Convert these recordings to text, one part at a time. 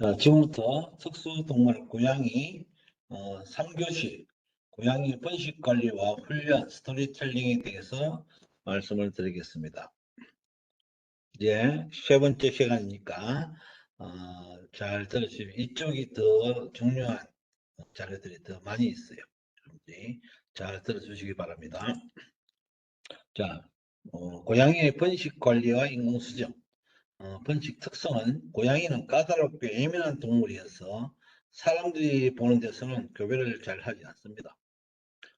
자, 지금부터 특수동물 고양이 3교시 고양이 번식 관리와 훈련 스토리텔링에 대해서 말씀을 드리겠습니다. 이제 세 번째 시간이니까 잘 들으시면 이쪽이 더 중요한 자료들이 더 많이 있어요. 여러분들이 잘 들어주시기 바랍니다. 자, 고양이의 번식 관리와 인공수정. 번식 특성은 고양이는 까다롭게 예민한 동물이어서 사람들이 보는 데서는 교배를 잘 하지 않습니다.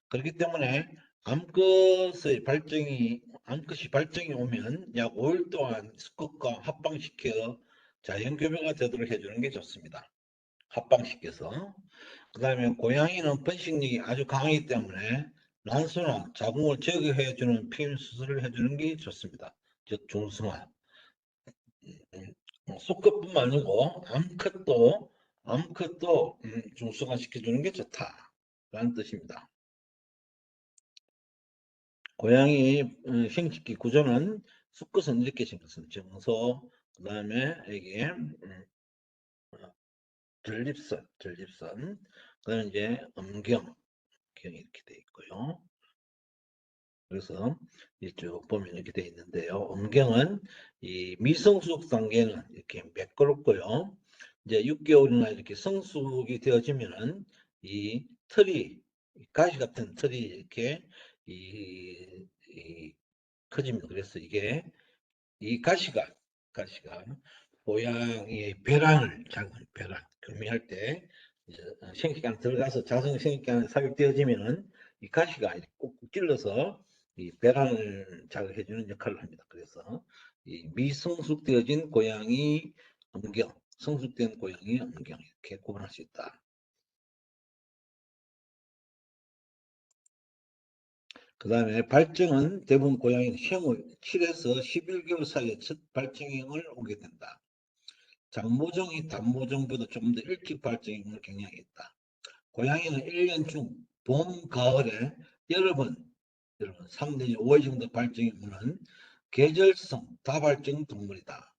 그렇기 때문에 암컷이 발정이 오면 약 5일 동안 수컷과 합방시켜 자연교배가 되도록 해주는 게 좋습니다. 합방시켜서. 그 다음에 고양이는 번식력이 아주 강하기 때문에 난소나 자궁을 제거해주는 피임 수술을 해주는 게 좋습니다. 즉 중성화. 수컷뿐만 아니고 암컷도 중성화 시켜주는 게 좋다라는 뜻입니다. 고양이 생식기 구조는 수컷은 이렇게 생겼습니다. 정서, 그 다음에 이게 전립선, 그다음에 이제 음경이 이렇게 돼 있고요. 그래서 이쪽 보면 이렇게 돼 있는데요. 음경은 이 미성숙 단계는 이렇게 매끄럽고요. 이제 6개월이나 이렇게 성숙이 되어지면은 이 털이 가시 같은 털이 이렇게 이 커집니다. 그래서 이게 이 가시가 고양이의 배란을 작은 배란 교미할 때 이제 생식기 들어가서 자성 생식기 안에 삽입되어지면은 이 가시가 꾹꾹 찔러서 이 배란을 자극해주는 역할을 합니다. 그래서 이 미성숙되어진 고양이 음경, 성숙된 고양이 음경 이렇게 구분할 수 있다. 그 다음에 발정은 대부분 고양이는 생후 7에서 11개월 사이에 첫 발정을 오게 된다. 장모종이 단모종보다 좀 더 일찍 발정이 오는 경향이 있다. 고양이는 1년 중 봄, 가을에 여러 번 3 내지 5회 정도 발정이 오는 계절성 다발정 동물이다.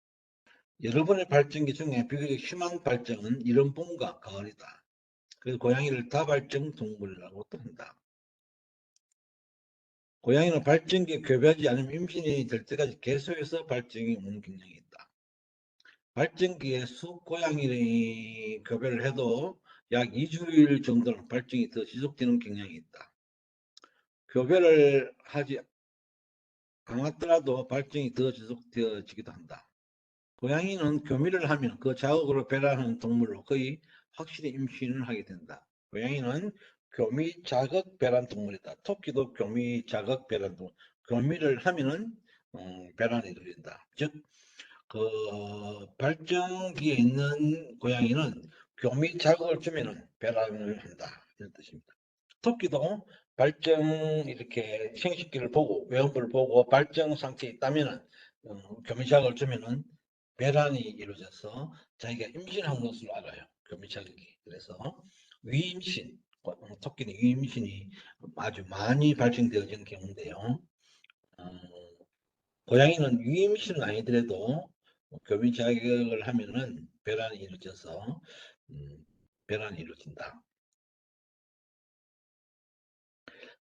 여러 번의 발정기 중에 비교적 심한 발정은 이런 봄과 가을이다. 그래서 고양이를 다발정 동물이라고 또 한다. 고양이는 발정기에 교배하지 않으면 임신이 될 때까지 계속해서 발정이 오는 경향이 있다. 발정기에 수고양이 교배를 해도 약 2주일 정도는 발정이 더 지속되는 경향이 있다. 교배를 하지 않았더라도 발정이 더 지속되어지기도 한다. 고양이는 교미를 하면 그 자극으로 배란하는 동물로 거의 확실히 임신을 하게 된다. 고양이는 교미 자극 배란 동물이다. 토끼도 교미 자극 배란 동물. 교미를 하면은 배란이 이루어진다. 즉, 그 발정기에 있는 고양이는 교미 자극을 주면은 배란을 한다. 이런 뜻입니다. 토끼도 발정 이렇게 생식기를 보고 외음부를 보고 발정 상태에 있다면은 교미 자극을 주면은 배란이 이루어져서 자기가 임신한 것으로 알아요. 교미 자극이. 그래서 위임신, 토끼는 위임신이 아주 많이 발생되어지는 경우인데요. 고양이는 위임신은 아니더라도 교미 자극을 하면은 배란이 이루어져서 배란이 이루어진다.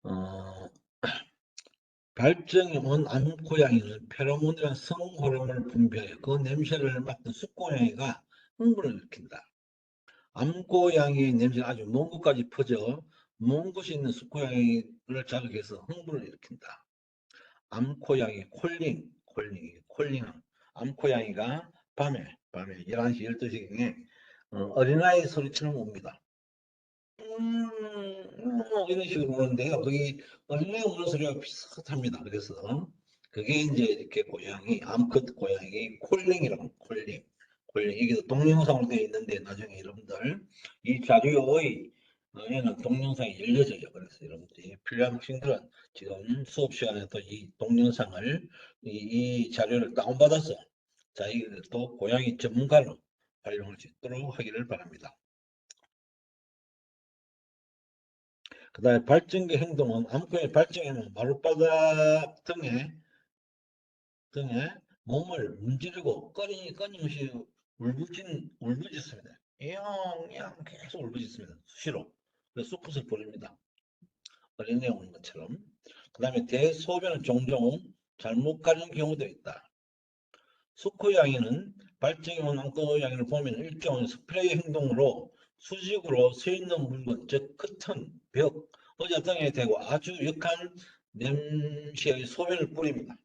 어, 발정이 온 암고양이는 페로몬이라는 성호르몬을 분비하여 그 냄새를 맡은 숫고양이가 흥분을 일으킨다. 암고양이의 냄새는 아주 먼 곳까지 퍼져 먼 곳에 있는 숫고양이를 자극해서 흥분을 일으킨다. 암고양이 콜링. 암고양이가 밤에 11시, 12시경에 어린아이 소리처럼 옵니다. 이런 식으로 오는데요. 거기 어린애 우는 소리가 비슷합니다. 그래서 그게 이제 이렇게 암컷 고양이 콜링이라고 콜링. 이게 동영상으로 되어 있는데 나중에 여러분들 이 자료의 에는 동영상이 열려져요. 그래서 여러분들이 필요한 학생들은 지금 수업 시간에도 이 동영상을 이 자료를 다운받아서 자기도 고양이 전문가로 활용할 수 있도록 하기를 바랍니다. 그 다음에 발정기 행동은 암컷의 발정에는 마룻바닥 등에 몸을 문지르고 끊임없이 울부짖습니다. 영 계속 울부짖습니다. 수시로. 그래서 수컷을 부릅니다. 어린애 오는 것처럼. 그 다음에 대소변을 종종 잘못 가는 경우도 있다. 수컷양이는 발정이 온 암컷양이를 보면 일종의 스프레이 행동으로 수직으로 서 있는 물건, 즉 커튼, 벽, 의자 등에 대고 아주 역한 냄새의 소변을 뿌린다.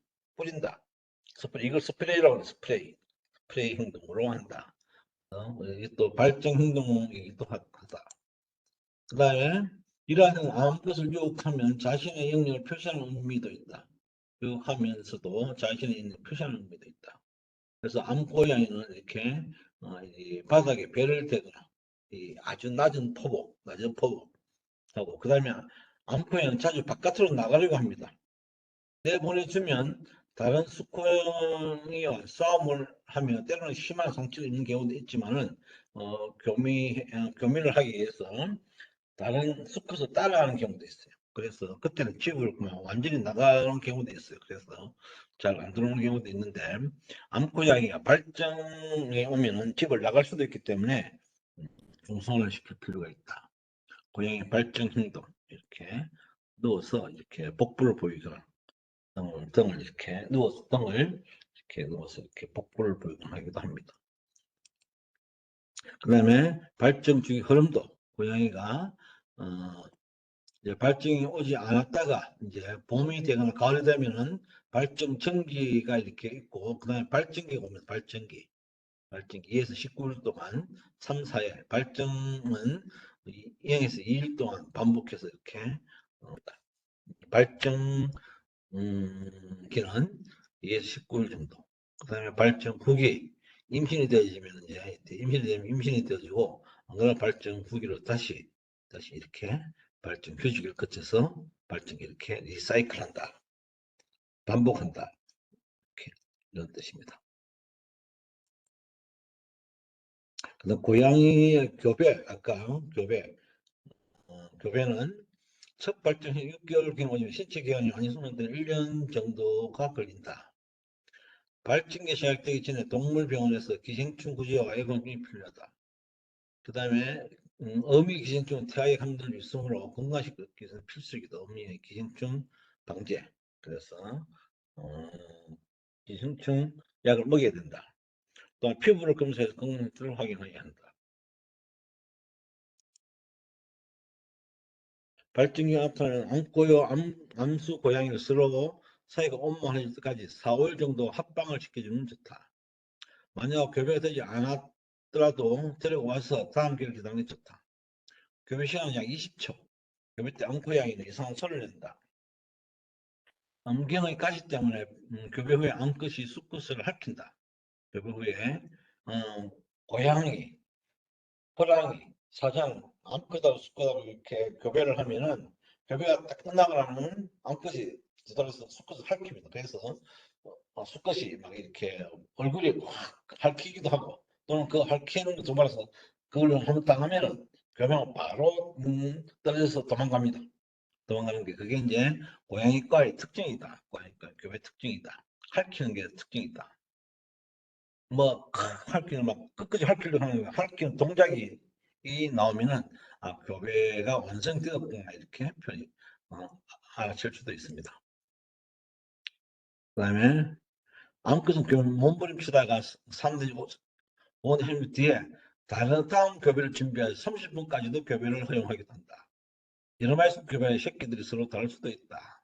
이걸 스프레이라고 해요. 스프레이 행동으로 한다. 이게 또 발정 행동이기도 하다. 그 다음에 이러한 암컷을 유혹하면 자신의 영역을 표시하는 의미도 있다. 유혹하면서도 자신의 영역을 표시하는 의미도 있다. 그래서 암고양이는 이렇게 이 바닥에 배를 대거나 아주 낮은 포복 하고, 그 다음에 암고양이는 자주 바깥으로 나가려고 합니다. 내보내주면 다른 수컷이와 싸움을 하며 때로는 심한 상처가 있는 경우도 있지만은 교미를 하기 위해서 다른 수컷을 따라하는 경우도 있어요. 그래서 그때는 집을 그냥 완전히 나가는 경우도 있어요. 그래서 잘 안 들어오는 경우도 있는데, 암고양이가 발정에 오면은 집을 나갈 수도 있기 때문에 중성화를 시킬 필요가 있다. 고양이 발정 행동, 이렇게 누워서 이렇게 복부를 보이거나 등을 이렇게 누워서 이렇게 복부를 보이거나 하기도 합니다. 그 다음에 발정 주기 흐름도 고양이가 이제 발정이 오지 않았다가 이제 봄이 되거나 가을이 되면은 발정 정기가 이렇게 있고, 그 다음에 발정기가 오면 발정기 2에서 19일 동안 3, 4일, 발정은 0에서 2일 동안 반복해서 이렇게 발정 기는 2에서 19일 정도. 그 다음에 발정 후기, 임신이 되어지면 이제 임신이 되어지고, 안 그러면 발정 후기로 다시 이렇게 발정 휴직을 거쳐서 발정이 이렇게 리사이클한다, 반복한다, 이렇게 이런 뜻입니다. 그다음 고양이의 교배, 아까 교배는 첫 발정 후 6개월 경우면 신체 기간이 많이 소모되는 1년 정도가 걸린다. 발정기 시작되기 전에 동물병원에서 기생충 구제와 애건이 필요하다. 그 다음에 어미 기생충은 태아의 감염을 일성으로 건강시키기 위해서 필수이기도. 어미의 기생충 방제. 그래서 기생충 약을 먹여야 된다. 또한 피부를 검사해서 건강 상태를 확인해야 한다. 발정기 나타나는 암수 고양이를 서로 사이가 온만할 때까지 4, 5일 정도 합방을 시켜주면 좋다. 만약 교배가 되지 않았더라도 데려와서 다음 기를 기다리는 게 좋다. 교배 시간은 약 20초. 교배 때 암고양이는 이상한 소리를 낸다. 암경의 가시 때문에 교배 후에 암컷이 수컷을 핥힌다. 교배 후에 고양이, 호랑이, 사장, 암컷하고 수컷하고 이렇게 교배를 하면은 교배가 딱 끝나고 나면 암컷이 뒤돌아서 수컷을 핥힙니다. 그래서 수컷이 막 이렇게 얼굴이 확 핥히기도 하고, 또는 그 핥히는 거 두말해서 그걸 한번 당하면은 교배가 바로 떨어져서 도망가는 게 그게 이제 고양이과의 특징이다. 고양이과 교배 특징이다. 핥히는 게 특징이다. 뭐 핥기는 막 끝까지 핥히려고 하는 거야. 핥히는 동작이 나오면은 교배가 완성되었구나, 이렇게 편히 알아챌 수도 있습니다. 그 다음에 암컷은 몸부림치다가 산들이 온 헬멧 뒤에 다음 교배를 준비해서 30분까지도 교배를 허용하기도 한다. 여러 마리 교배의 새끼들이 서로 다를 수도 있다.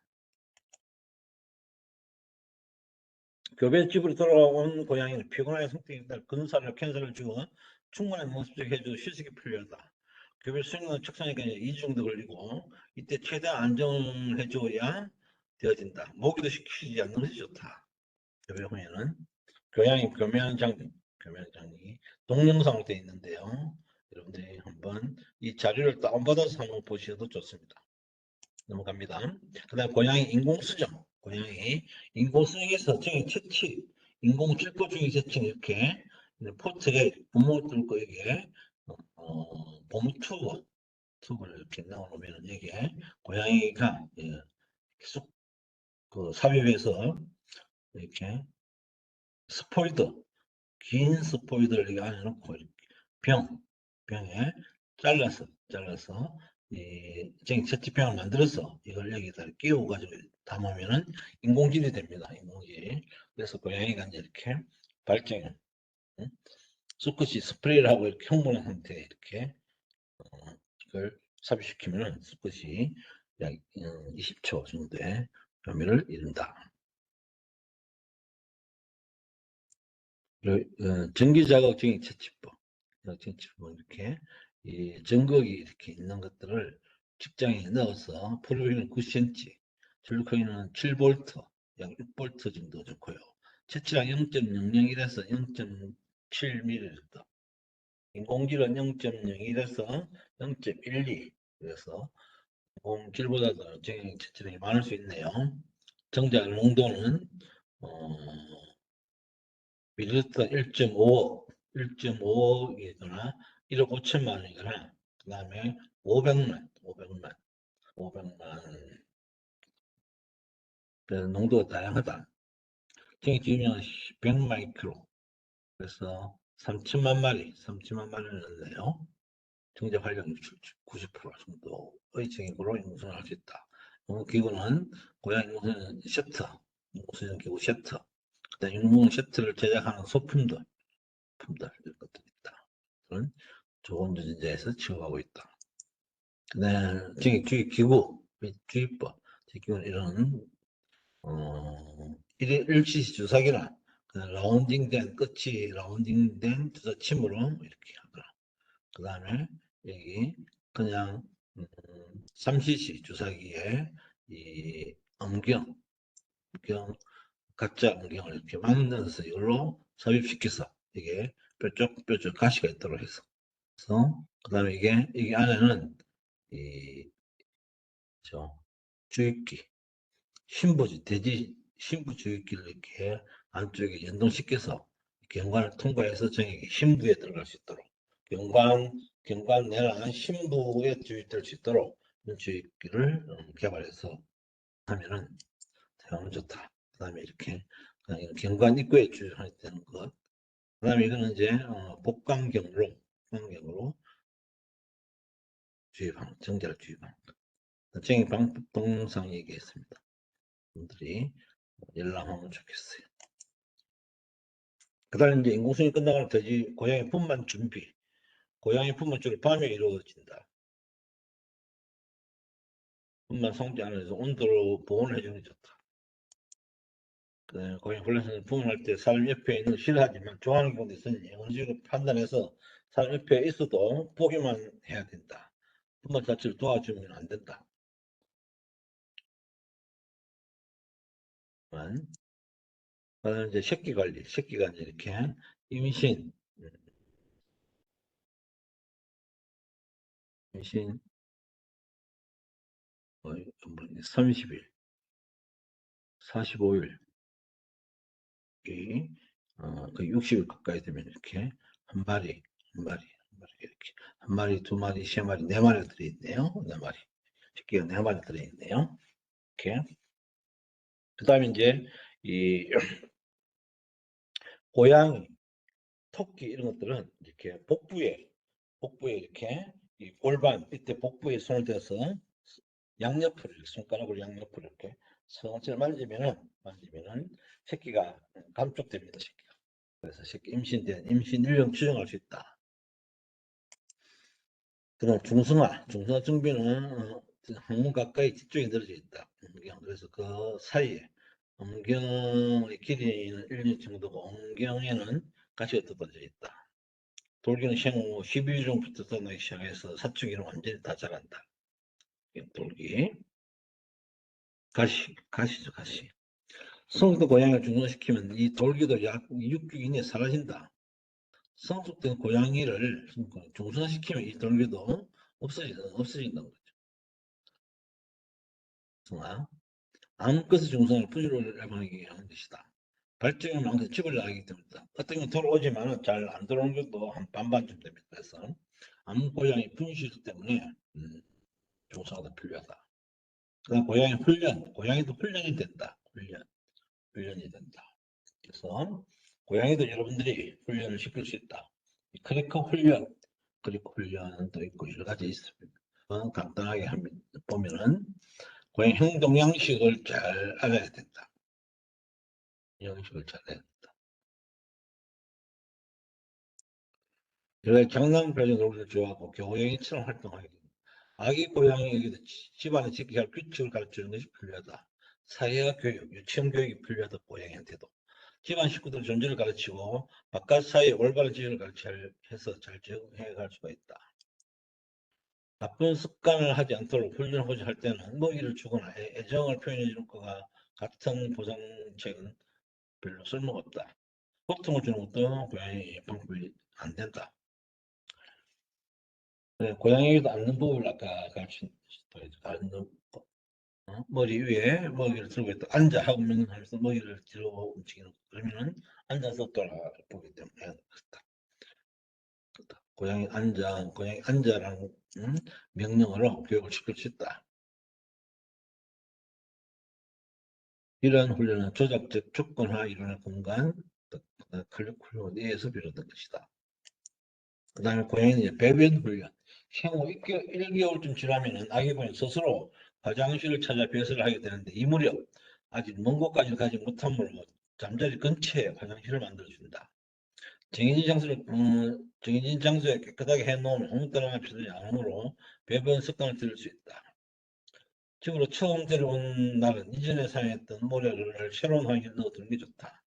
교배집으로 돌아온 고양이는 피곤한 상태에 따라 근사를 캔서를 주고 충분한 모습을 해주고 휴식이 필요하다. 교배 수행은 척선이니까 2주 정도 걸리고, 이때 최대한 안정을 해줘야 되어진다. 모기도 시키지 않는 것이 좋다. 교배 후에는 교면장이 동영상으로 되어 있는데요. 여러분들이 한번 이 자료를 다운받아서 한번 보셔도 좋습니다. 넘어갑니다. 그 다음 고양이 인공수정. 고양이 인공수정에서 정의 채취, 인공출구 중의 세층, 이렇게 포트에 구멍을 뚫고 여기에 보무 튜브를 이렇게 넣어놓으면 여기에 고양이가 계속 그 삽입해서 이렇게 스포이드 긴 스포이드를 이 안에 넣고 이렇게 병에 잘라서 이 채취병을 만들어서 이걸 여기다 끼워 가지고 담으면은 인공질이 됩니다. 인공질. 그래서 고양이가 이제 이렇게 발정을 수컷이 스프레이를 하고 이렇게 흥분한 상태에 이렇게 이걸 삽입시키면은 수컷이 약 20초 정도의 효미를 이룬다. 전기자극적인 채취법, 이렇게 이 전극이 이렇게 있는 것들을 직장에 넣어서 프로비는 9cm, 전류커이는 7V, 약 6V 정도 좋고요. 채취량 0.001에서 0.7mm, 인공질은 0.01에서 0.12, 그래서 인공질보다도 채취량이 많을 수 있네요. 정작 농도는 밀리리터 1.5억, 1.5억이거나 1억 5천만 원이거나 그 다음에 500만 농도가 다양하다. 지금 100마이크로, 그래서 3천만 마리를 넣네요. 정작 활용률 90% 정도의 정액으로 인공수정을 할 수 있다. 기구는 고양이 인공수정 셔터, 인공수정 기구 셔터, 그다음 인공 셔터를 제작하는 소품들 이런 것들이 있다. 그런 좋은 전자에서 취급하고 있다. 그다음 주입 기구, 주입법, 기구는 이런 일시 주사기나 라운딩된 끝이 라운딩된 주사침으로 이렇게 하거나, 그 다음에 여기 그냥 3cc 주사기에 이 음경 가짜 음경을 이렇게 만들어서 이걸로 삽입시켜서 이게 뾰족뾰족 가시가 있도록 해서 그 다음에 이게 안에는 이 주입기 돼지 신부 주입기를 이렇게 안쪽에 연동시켜서 경관을 통과해서 정액이 신부에 들어갈 수 있도록 경관 내랑 신부에 주입될 수 있도록 이런 주입기를 개발해서 하면은 사용 좋다. 그 다음에 이렇게 경관 입구에 주입되는 것. 그 다음에 이거는 이제 복강경으로 주입하는, 정자를 주입하는 정액 방법 동영상 얘기했습니다. 분들이 열람하면 좋겠어요. 그 다음에 이제 인공수정이 끝나고 돼지 고양이 분만 준비. 고양이 분만 주로 밤에 이루어진다. 분만 성지 안에서 온도로 보온을 해주는 게 좋다. 그 다음에 고양이 훈련소는 분만할 때 사람 옆에 있는 걸 싫어하지만 좋아하는 경우도 있으니 원칙을 판단해서 사람 옆에 있어도 보기만 해야 된다. 분만 자체를 도와주면 안 된다. 그다음에 이제 새끼 관리, 새끼가 이제 이렇게 임신 30일, 45일, 거의 60일 가까이 되면 이렇게 한 마리 이렇게 한 마리, 두 마리, 세 마리, 네 마리가 들어있네요. 네 마리, 새끼가 네 마리 들어있네요. 이렇게. 그다음에 이제 이 고양이, 토끼 이런 것들은 이렇게 복부에 이렇게 이 골반 밑에 복부에 손을 대서 양옆으로 이렇게 손가락으로 양옆으로 이렇게 슬슬 만지면은 새끼가 감쪽됩니다. 새끼가. 그래서 새끼 임신 일령 추정할 수 있다. 그다음 중성화 증비는 항문 가까이 뒤쪽에 늘어져 있다. 그래서 그 사이에 음경의 길이는 1년 정도고 음경에는 가시가 덮어져 있다. 돌기는 생후 12일 정도부터 떠나기 시작해서 사춘기는 완전히 다 자란다. 돌기. 가시죠, 가시. 성숙된 고양이를 중성시키면 이 돌기도 약 6주 이내에 사라진다. 성숙된 고양이를 중성시키면 이 돌기도 없어진다는 거죠. 암컷의 중성을 부지런히 하기 하는 것이다. 발정은 항상 집을 나가기 때문에 어떤 건 들어오지만 잘 안 들어오는 것도 한 반반쯤 됩니다. 그래서 암고양이 분실 때문에 중성화가 필요하다. 그다음 고양이도 훈련이 된다. 훈련이 된다. 그래서 고양이도 여러분들이 훈련을 시킬 수 있다. 클리커 훈련, 클리커 훈련도 있고 여러 가지 있습니다. 간단하게 보면은 고양이 행동 양식을 잘 알아야 된다. 양식을 잘 알아야 된다. 여러 장난 표현 놀이를 좋아하고 고양이처럼 활동하게 됩니다. 아기 고양이에게도 집안에 지켜야 할 규칙을 가르치는 것이 필요하다. 사회화 교육, 유치원 교육이 필요하다. 고양이한테도. 집안 식구들 존재를 가르치고 바깥 사회의 올바른 지위를 가르쳐서 잘 적응해 갈 수가 있다. 나쁜 습관을 하지 않도록 훈련을 할 때는 먹이를 주거나 애정을 표현해 주는 것과 같은 보상책은 별로 쓸모가 없다. 고통을 주는 것도 고양이 방법이 안 된다. 네, 고양이도 앉는 법을 아까 가르친 앉는 법. 머리 위에 먹이를 들고 있다. 앉아 하고 하면서 먹이를 들고 움직이는 거. 그러면은 앉아서 돌아보기 때문에 그렇다. 고양이 앉아라는 명령어로 교육을 시킬 수 있다. 이러한 훈련은 조작적 조건화 이론의 공간, 클릭 내에서 비롯된 것이다. 그 다음에 고양이는 배변 훈련. 생후 1개월쯤 지나면 아기 고양이 스스로 화장실을 찾아 배설을 하게 되는데 이 무렵 아직 먼 곳까지 가지 못하므로 잠자리 근처에 화장실을 만들어준다. 정해진 장소에 깨끗하게 해놓으면 아무 때나 필요하지 않으므로 배변 습관을 들일 수 있다. 집으로 처음 데려온 날은 이전에 사용했던 모래를 새로운 화장실에 넣어두는 게 좋다.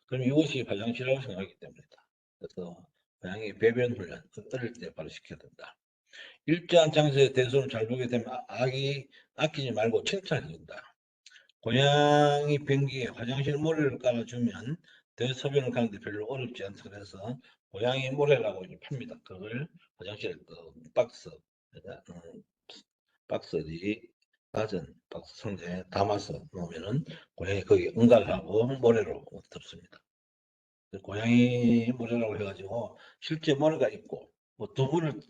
그럼 이것이 화장실이라고 생각하기 때문이다. 그래서 고양이 배변 훈련, 어릴 때 바로 시켜야 된다. 일정한 장소에 대손을 잘 보게 되면 아끼지 말고 칭찬해 준다. 고양이 변기에 화장실 모래를 깔아주면 대소변을 가는데 별로 어렵지 않다. 그래서 고양이 모래라고 팝니다. 그걸 화장실에 박스들이 낮은 박스 상자에 담아서 놓으면은 고양이 거기 응갈하고 모래로 덮습니다. 고양이 모래라고 해가지고 실제 모래가 있고 뭐 두부를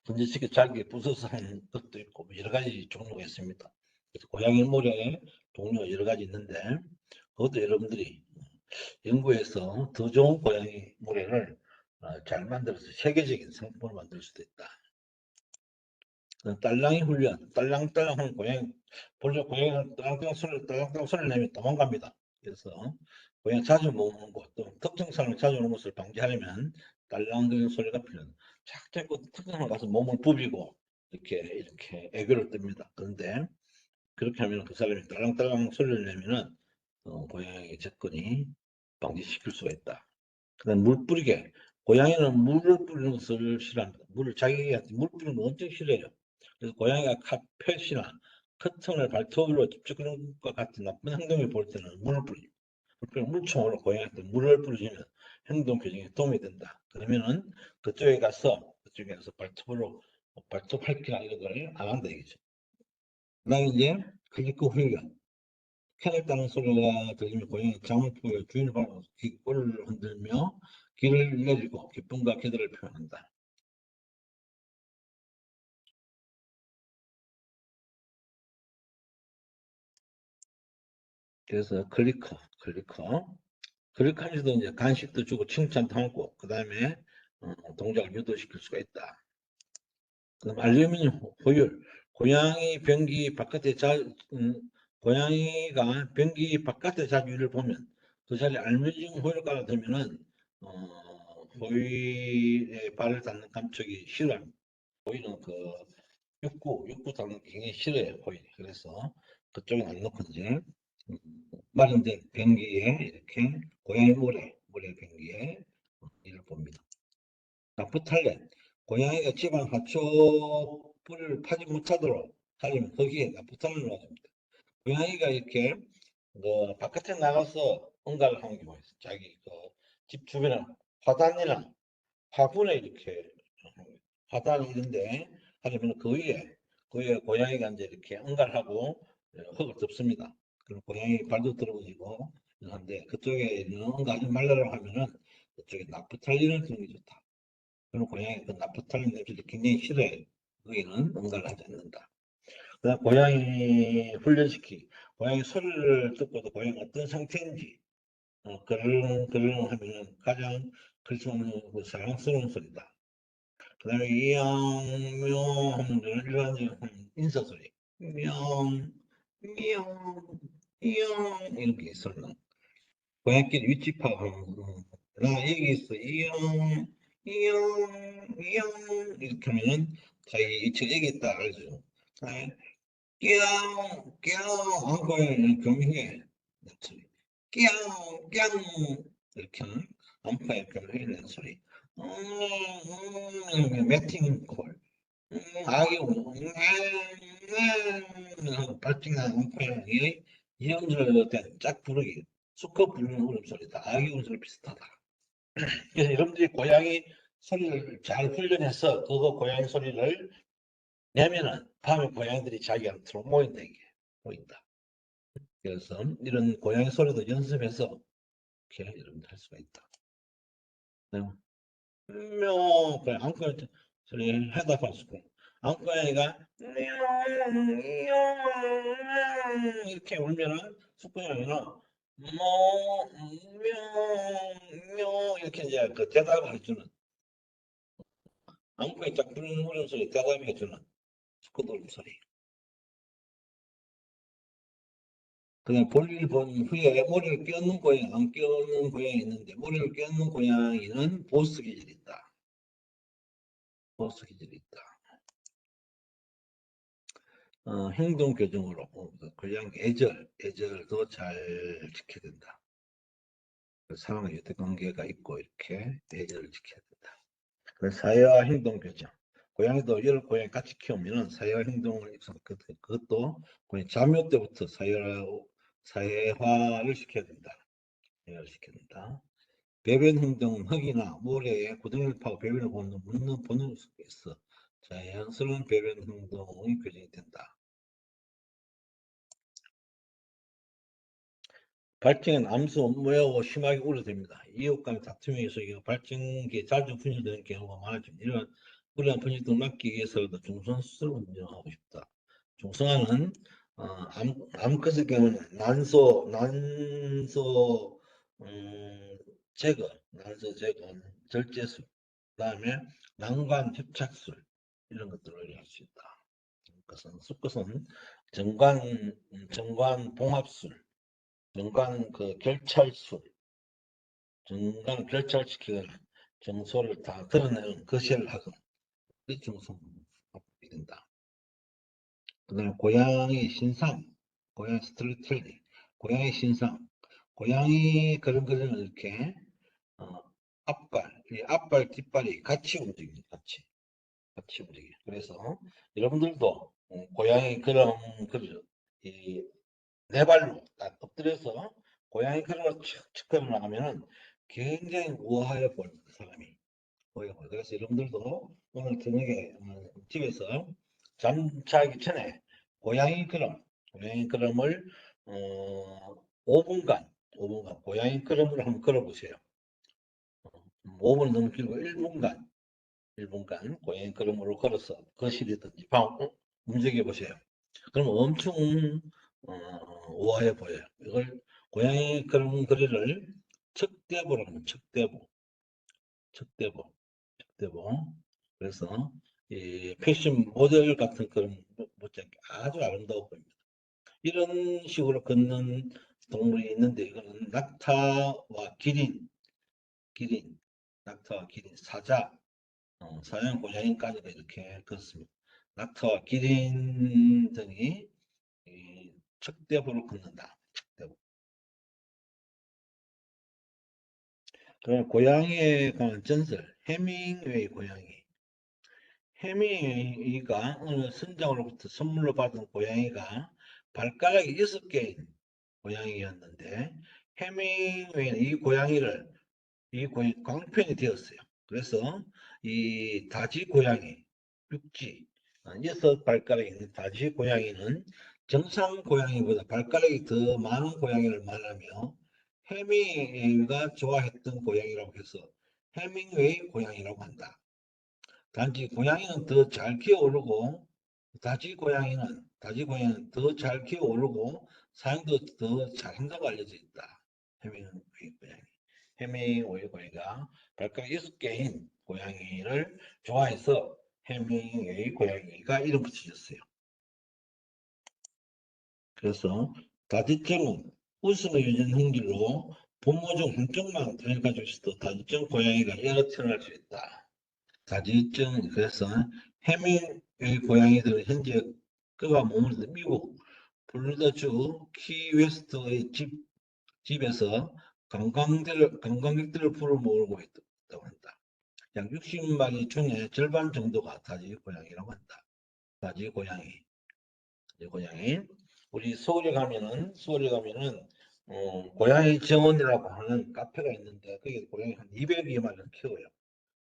건조시켜 잘게 부숴서 하는 것도 있고 뭐 여러 가지 종류가 있습니다. 그래서 고양이 모래 종류가 여러 가지 있는데 그것도 여러분들이 연구해서 더 좋은 고양이 모래를 잘 만들어서 세계적인 상품을 만들 수도 있다. 딸랑이 훈련, 딸랑딸랑 하는 고양이, 본래 고양이는 딸랑딸랑 소리를 내면 도망갑니다. 그래서 고양이 자주 모으는 곳, 또 특정 사람이 자주 오는 것을 방지하려면 딸랑거리는 소리가 필요합니다. 자꾸 특정 사람 가서 몸을 부비고 이렇게 애교를 뜹니다. 그런데 그렇게 하면 그 사람이 딸랑딸랑 소리를 내면은 고양이 접근이 방지시킬 수가 있다. 그다음 물 뿌리게. 고양이는 물을 뿌리는 것을 싫어합니다. 자기한테 물 뿌리는 거 엄청 싫어해요. 그래서 고양이가 카펫이나 커튼을 발톱으로 찝찝거리는 것 같은 나쁜 행동을 볼 때는 물을 뿌립니다. 물총으로 고양이한테 물을 뿌리면 행동 교정에 도움이 된다. 그러면은 그쪽에 가서 발톱 핥기나 이런 걸 안 한다 이거죠. 그다음에 이제 클리커 훈련. 캔을 따는 소리가 들리면 고양이 잠을 깨워 주인을 바라보고 귓골을 흔들며 귀를 내리고 기쁨과 기대를 표현한다. 그래서 클리커하면서도 이제 간식도 주고 칭찬도 하고 그 다음에 동작을 유도시킬 수가 있다. 그다음 알루미늄 호율. 고양이 변기 바깥에 고양이가 변기 바깥에 자주를 보면 그 자리에 알루미늄 호일을 깔아두면은 호일에 발을 닿는 감촉이 싫어합니다. 호일은 그 육구 닿는 게 굉장히 싫어요. 호일이. 그래서 그쪽에 안 넣고 이제 마련된 변기에 이렇게 고양이 모래 변기에 이를 봅니다. 나프탈렌. 고양이가 집안 하초 뿌리를 파지 못하도록 하려면 거기에 나프탈렌을 넣어줍니다. 고양이가 이렇게 바깥에 나가서 응가를 하는 경우가 있어요. 자기 집 주변에 화단이나 화분에 이렇게 화단 이런데 하려면 그 위에 고양이가 이제 이렇게 응가를 하고 흙을 덮습니다. 그럼 고양이 발도 들어오고 한데 그쪽에 있는 응가하지 말라고 하면은 그쪽에 나프탈린을 주는 게 좋다. 그럼 고양이 그 나프탈린 냄새를 굉장히 싫어해요. 거기는 응가를 하지 않는다. 그다음 고양이 훈련시키. 고양이 소리를 듣고도 고양이 어떤 상태인지 그런 하면은 가장 글쓰는 그 사랑스러운 소리다. 그 다음에 이영, 하면 일반적인 인사 소리. 이영, 이영, 이영, 이렇게 있어요. 고향끼리 위치 파악하는 거. 나 여기 있어. 이영, 이영, 이영. 이렇게 하면은 자기 위치가 여기 있다 알죠. 끼양, 끼양. 안과에 경해. 끼양, 끼양. 이렇게 하는 안파에 경해는 소리. 매팅 콜. 아기 발등한 안파에 이 음절을 짝 부르기. 수컷 부르는 울음소리다. 아기 울음소리 비슷하다. 그래서 여러분들이 고양이 소리를 잘 훈련해서 그거 고양이 소리를 내면은 밤에 고양이들이 자기한테 모인다 이게 보인다. 그래서 이런 고양이 소리도 연습해서 이렇게 여러분들 할 수가 있다. 명, 그래, 안과 소리 해답할 수가 있고 안과이가 이렇게 울면은 숙고양이는 명 이렇게 이제 그 대답을 해주는 안과에 딱 부르는 울음소리 대답해주는 숙고도 울음소리. 그냥 볼일 본 후에 머리를 껴는 고양이, 안 껴는 고양이 있는데 머리를 껴는 고양이는 보스 기질이 있다. 보스 기질이 있다. 행동 교정으로 고양이 애절도 잘 지켜야 된다. 사람과 유대 관계가 있고 이렇게 애절을 지켜야 된다. 그래서 사회화 행동 교정. 고양이도 여러 고양이 같이 키우면 사회화 행동을 그것도 고양이 잠요 때부터 사회화를 시켜야 된다. 사회화를 시켜야 된다. 배변 행동은 흙이나 모래에 구덩이를 파고 배변을 보는 묻는 본능 속에서 자연스러운 배변 행동이 교정이 된다. 발정은 암수 업무하고 심하게 우려됩니다. 이웃 간 다툼에 서 발정기에 자주 분실되는 경우가 많아집니다. 이런 불리한 분실 등 막기 위해서도 중성수술을 운영하고 싶다. 중성화는 암컷의 경우는 난소 제거, 절제술, 그다음에 난관 협착술 이런 것들을 할 수 있다. 수컷은 정관 봉합술, 정관 그 결찰술, 정관을 결찰시키거나 정소를 다 드러내는 거시를 하거나 이 중성합이 된다. 그다음에 고양이 신상, 고양이 스토리텔링, 고양이 신상, 고양이 그런 거를 이렇게 어, 앞발, 뒷발이 같이 움직입니다. 같이 움직여. 그래서 여러분들도 고양이 네 발로 딱 엎드려서 고양이 그림을 측정을 나가면은 굉장히 우아해 보입니다. 사람이. 그래서 여러분들도 오늘 저녁에 집에서 잠자기 전에 고양이 그림을 5분간 고양이 그림을 한번 걸어보세요. 5분 너무 길고 1분간 고양이 그림으로 걸어서 거실이든지 방 움직여 보세요. 그럼 엄청 우아해 보여요. 이걸 고양이 그림 그리를 척대보라고 합니다. 척대보. 그래서 이 패션 모델 같은 그런 못지않게 아주 아름다워 보입니다. 이런 식으로 걷는 동물이 있는데 이거는 낙타와 기린, 사자, 고양이까지도 이렇게 걷습니다. 낙타와 기린 등이 척대보로 걷는다. 척대보. 그럼 고양이에 관한 전설, 해밍웨이 고양이. 해밍웨이가 어느 선장으로부터 선물로 받은 고양이가 발가락이 6개인 고양이였는데 해밍웨이는 이 고양이 광편이 되었어요. 그래서 이 다지 고양이, 육지, 6발가락이 있는 다지 고양이는 정상 고양이보다 발가락이 더 많은 고양이를 말하며 해밍웨이가 좋아했던 고양이라고 해서 해밍웨이 고양이라고 한다. 단지 고양이는 더 잘 키워오르고 다지 고양이는 더 잘 키워오르고 사용도 더 잘한다고 알려져 있다. 해밍웨이 고양이. 해밍웨이 고양이가 발가락 6개인 고양이를 좋아해서 해밍웨이 고양이가 이름 붙여졌어요. 그래서 다지증은 웃음의 유전 흥기로 부모 중 한쪽만 통해 가지고 있어도 다지증 고양이가 여러 태어날 수 있다. 다지증, 그래서 해밍웨이 고양이들은 현재 그가 머무르는 미국 플로리다주 키웨스트의 집에서 관광객들을 불어모으고 있다고 한다. 약 60마리 중에 절반 정도가 다지 고양이라고 한다. 다지 고양이. 고양이. 우리 서울에 가면은 고양이 정원이라고 하는 카페가 있는데 거기 고양이 한 200여 마리를 키워요.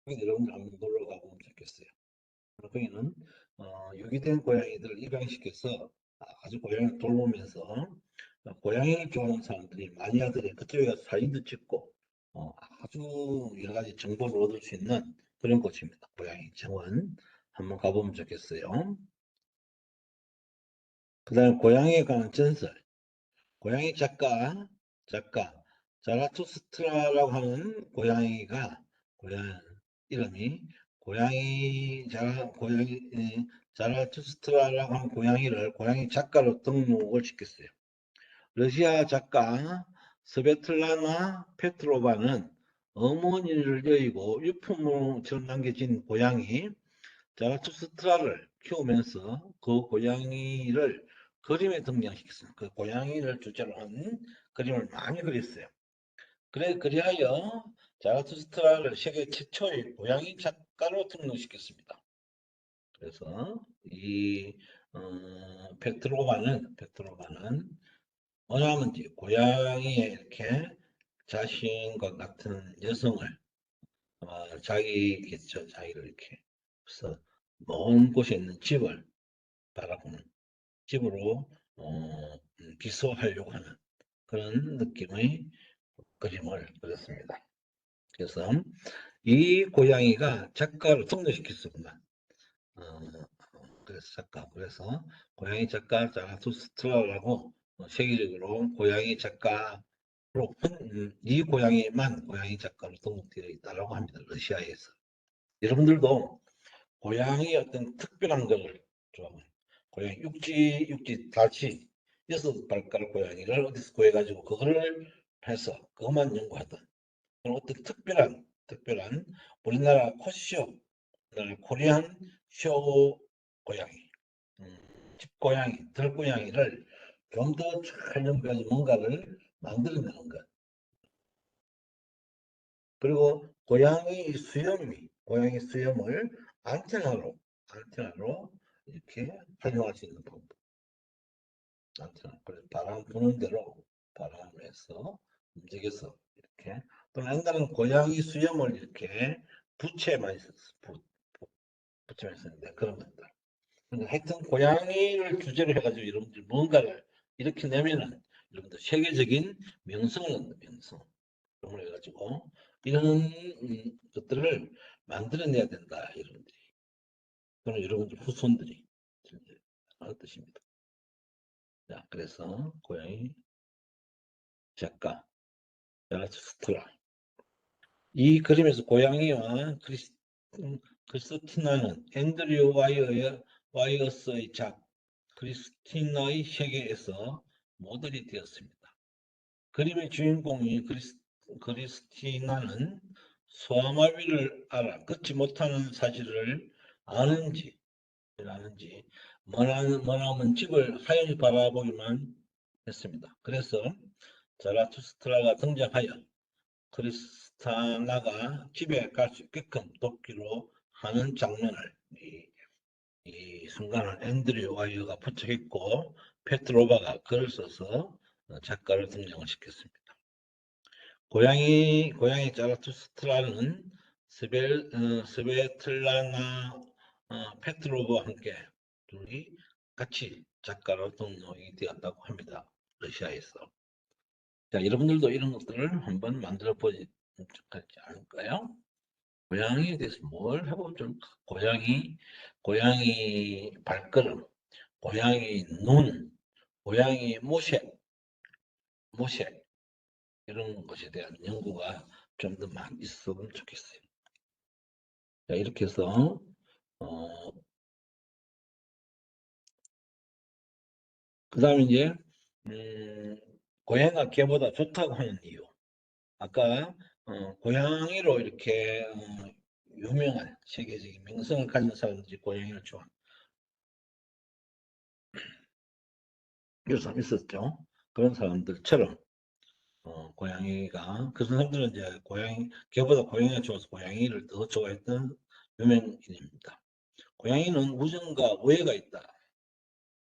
거기 여러분들 한번 놀러 가보면 좋겠어요. 거기는 유기된 고양이들을 입양시켜서 아주 고양이를 돌보면서 고양이를 좋아하는 사람들이 많이 하더니 그쪽에 가서 사진도 찍고 아주 여러 가지 정보를 얻을 수 있는 그런 곳입니다. 고양이 정원 한번 가보면 좋겠어요. 그 다음에 고양이에 관한 전설. 고양이 작가 자라투스트라라고 하는 고양이가 이름이 자라투스트라라고 하는 고양이를 고양이 작가로 등록을 시켰어요. 러시아 작가 스베틀라나 페트로바는 어머니를 여의고 유품처럼 남겨진 고양이 자라투스트라를 키우면서 그 고양이를 그림에 등장시켰어요. 그 고양이를 주제로 한 그림을 많이 그렸어요. 그리하여 자라투스트라를 세계 최초의 고양이 작가로 등록시켰습니다. 그래서 이 페트로바는 뭐냐면 고양이에 이렇게 자신과 같은 여성을 자기를 이렇게 그래서 먼 곳에 있는 집을 바라보는 집으로 기소하려고 하는 그런 느낌의 그림을 그렸습니다. 그래서 이 고양이가 작가로 등록시켰습니다. 그래서 고양이 작가 자라투스트라라고 세계적으로 고양이 작가로 이 고양이만 고양이 작가로 등록되어 있다고 합니다. 러시아에서. 여러분들도 고양이 어떤 특별한 걸 좋아하면 고양이 육지 다시 6발가락 고양이를 어디서 구해가지고 그거를 해서 그것만 연구하던 어떤 특별한 우리나라 코쇼 코리안 쇼 고양이 집고양이 들고양이를 좀 더 잘 연구해서 뭔가를 만들어내는 것. 그리고 고양이 수염을 안테나로 이렇게 활용할 수 있는 방법. 안테나. 그래서 바람 부는 대로 바람에서 움직여서 이렇게. 또는 옛날에는 고양이 수염을 이렇게 부채만 있었어. 부채만 있었는데 그런 것들. 그러니까 하여튼 고양이를 주제로 해가지고 여러분들 뭔가를 이렇게 내면은 여러분들 세계적인 명성을 얻는 명성. 그걸 해가지고 이런 것들을 만들어내야 된다. 여러분들이. 그럼 여러분들 후손들이 하는 뜻입니다. 자, 그래서 고양이 작가 자라투스트라 이 그림에서 고양이와 크리스티나는 앤드류 와이어스의 크리스티나의 세계에서 모델이 되었습니다. 그림의 주인공인 크리스티나는 소아마비를 알아 걷지 못하는 사실을 아는지 머나먼 집을 하연히 바라보기만 했습니다. 그래서 자라투스트라가 등장하여 크리스타나가 집에 갈 수 있게끔 돕기로 하는 장면을 이 순간을 앤드류 와이어가 부착했고 페트로바가 글을 써서 작가를 등장을 시켰습니다. 고양이 자라투스트라는 스베틀라나 페트로바와 함께 둘이 같이 작가로 등록이 되었다고 합니다. 러시아에서. 자, 여러분들도 이런 것들을 한번 만들어 보지 않을까요? 고양이에 대해서 뭘 해보면 좀 고양이 발걸음, 고양이 눈, 고양이 모색, 이런 것에 대한 연구가 좀 더 많이 있었으면 좋겠어요. 자, 이렇게 해서 그 다음에 이제 고양이가 개보다 좋다고 하는 이유. 아까 고양이로 이렇게 유명한 세계적인 명성을 가진 사람들이 고양이를 좋아하는 이런 사람 있었죠. 그런 사람들처럼 고양이가 그 사람들은 이제 개보다 고양이가 좋아서 고양이를 더 좋아했던 유명인입니다. 고양이는 우정과 우애가 있다.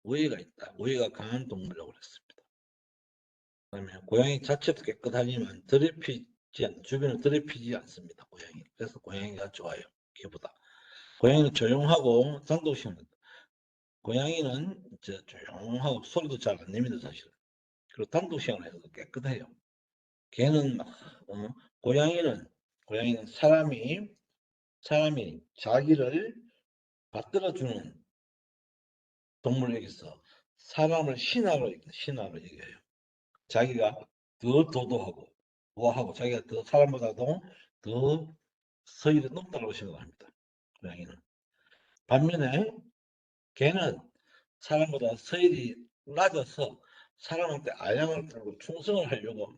우애가 강한 동물이라고 그랬습니다. 그다음에 고양이 자체도 깨끗하지만 주변을 더럽히지 않습니다. 고양이. 그래서 고양이가 좋아요. 개보다. 고양이는 조용하고 단독시합니다. 고양이는 조용하고 소리도 잘 안 냅니다, 사실은. 그리고 단독시행을 해서 깨끗해요. 개는 막 고양이는 사람이 자기를 받들어주는 동물에게서 사람을 신하로 얘기해요. 자기가 더 도도하고 우아하고 자기가 더 사람보다도 더 서열이 높다고 생각합니다. 고양이는. 반면에 개는 사람보다 서열이 낮아서 사람한테 아량을 떨고 충성을 하려고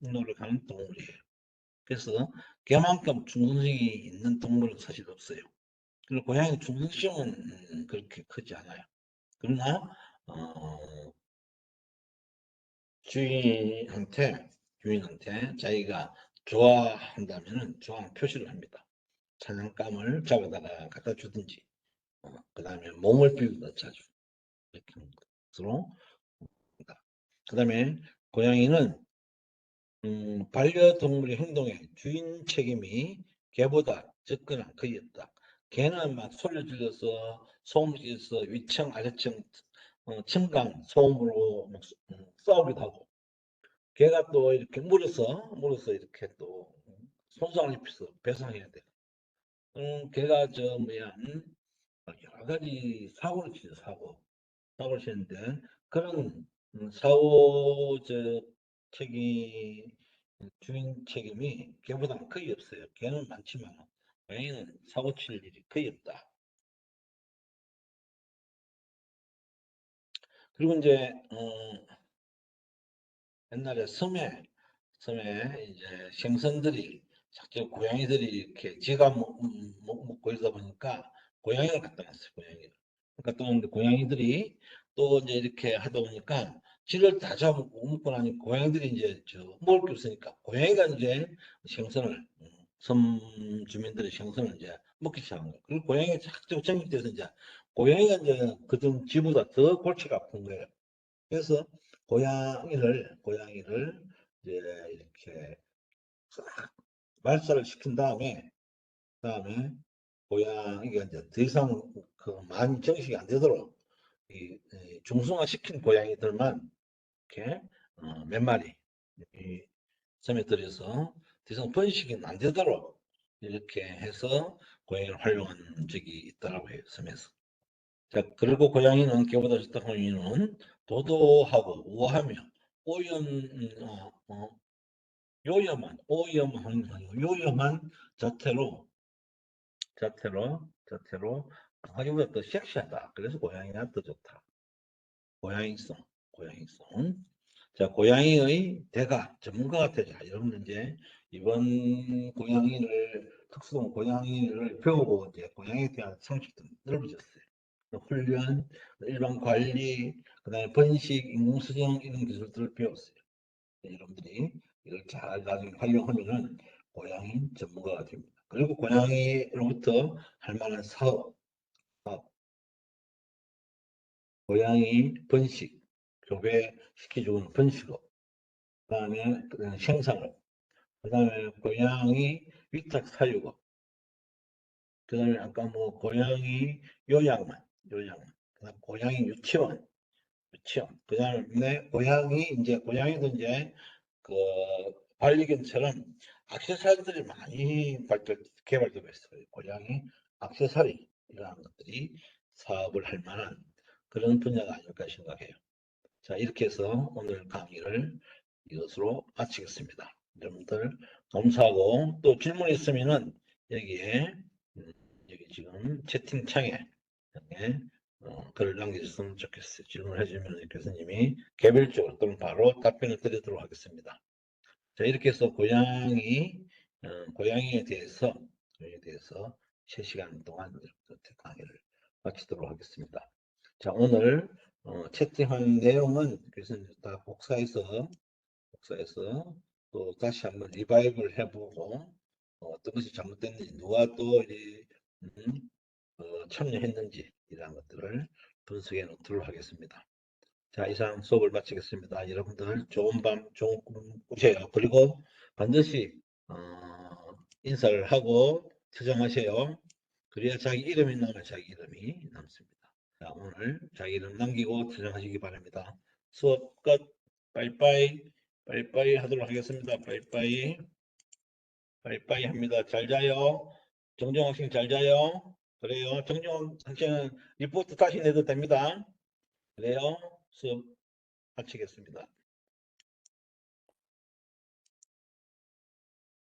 노력하는 동물이에요. 그래서 개만큼 충성심이 있는 동물은 사실 없어요. 그리고 고양이 충성심은 그렇게 크지 않아요. 그러나 주인한테 자기가 좋아한다면은 좋아하는 표시를 합니다. 사냥감을 잡아다가 갖다 주든지, 그 다음에 몸을 비비다 자주 이렇게 하는 것으로 합니다. 그 다음에 고양이는 반려동물의 행동에 주인 책임이 개보다 적거나 거의 없다. 개는 막 소리 질러서 소음 질러서 위층 아래층 층간 소음으로 막 싸우기도 하고 개가 또 이렇게 물어서 이렇게 또 손상을 입혀서 배상해야 돼. 걔가 여러 가지 사고를 치죠, 사고를 치는데 그런 사고 책임 주인 책임이 걔보다는 거의 없어요. 걔는 많지만 고양이는 사고 칠 일이 거의 없다. 그리고 이제 옛날에 섬에 이제 생선들이 작전 고양이들이 이렇게 지가 먹고 이러다 보니까 고양이를 갖다 놨어요. 고양이를 갖다 놨는데 고양이들이 또 이제 이렇게 하다 보니까 지를 다 잡아먹고 나니 고양이들이 이제 먹을 게 없으니까 고양이가 이제 생선을 섬 주민들의 생선을 이제 먹기 시작한 거예요. 그리고 고양이가 자꾸 정립돼서 이제 고양이가 이제 그전 지보다 더 골치가 아픈 거예요. 그래서 고양이를 이제 이렇게 싹 말살을 시킨 다음에 고양이가 이제 더 이상 그 많이 정식이 안 되도록 중성화 시킨 고양이들만 이렇게 몇 마리 이 섬에 들여서 더 이상 번식이 안 되도록 이렇게 해서 고양이를 활용한 적이 있더라고 해요, 섬에서. 자, 그리고 고양이는 개보다 좋다고 하는 이유는 도도하고 우아하며 오염, 어, 어, 요염한 자태로 강아지보다 더 섹시하다. 그래서 고양이가 더 좋다. 고양이성, 고양이성. 자, 고양이의 대가, 전문가가 되자. 여러분들 이제 이번 특수동 고양이를 배우고 이제 고양이에 대한 상식도 넓어졌어요. 훈련, 일반 관리, 그다음에 번식, 인공수정 이런 기술들을 배웠어요. 여러분들이 이걸 잘 나중에 활용하면은 고양이 전문가가 됩니다. 그리고 고양이로부터 할 만한 사업, 고양이 번식, 교배시켜주는 번식업, 그다음에 생산업, 그다음에 고양이 위탁 사육업, 그다음에 아까 뭐 고양이 요양원, 그다음 고양이 유치원, 그다음에 고양이도 이제 그 반려견처럼 액세서리들이 많이 개발되고 있어요. 고양이 액세서리 이러한 것들이 사업을 할 만한 그런 분야가 아닐까 생각해요. 자, 이렇게 해서 오늘 강의를 이것으로 마치겠습니다. 여러분들 감사하고 또 질문 있으면은 여기에 여기 지금 채팅창에 글을 남겨주셨으면 좋겠어요. 질문을 해주면 교수님이 개별적으로 또는 바로 답변을 드리도록 하겠습니다. 자, 이렇게 해서 고양이에 대해서 3시간 동안 강의를 마치도록 하겠습니다. 자, 오늘 채팅한 내용은 교수님 다 복사해서 또 다시 한번 리바이브를 해보고 어떤 것이 잘못됐는지 누가 또 참여했는지 이런 것들을 분석해 놓도록 하겠습니다. 자, 이상 수업을 마치겠습니다. 여러분들 좋은 밤, 좋은 꿈 꾸세요. 그리고 반드시 인사를 하고 퇴장하세요. 그래야 자기 이름이 남아요. 자기 이름이 남습니다. 자, 오늘 자기 이름 남기고 퇴장하시기 바랍니다. 수업 끝. 빠이빠이. 빠이빠이 하도록 하겠습니다. 빠이빠이. 빠이빠이 합니다. 잘 자요. 정정 학생 잘 자요. 그래요. 정정 학생은 리포트 다시 내도 됩니다. 그래요. 수업 마치겠습니다.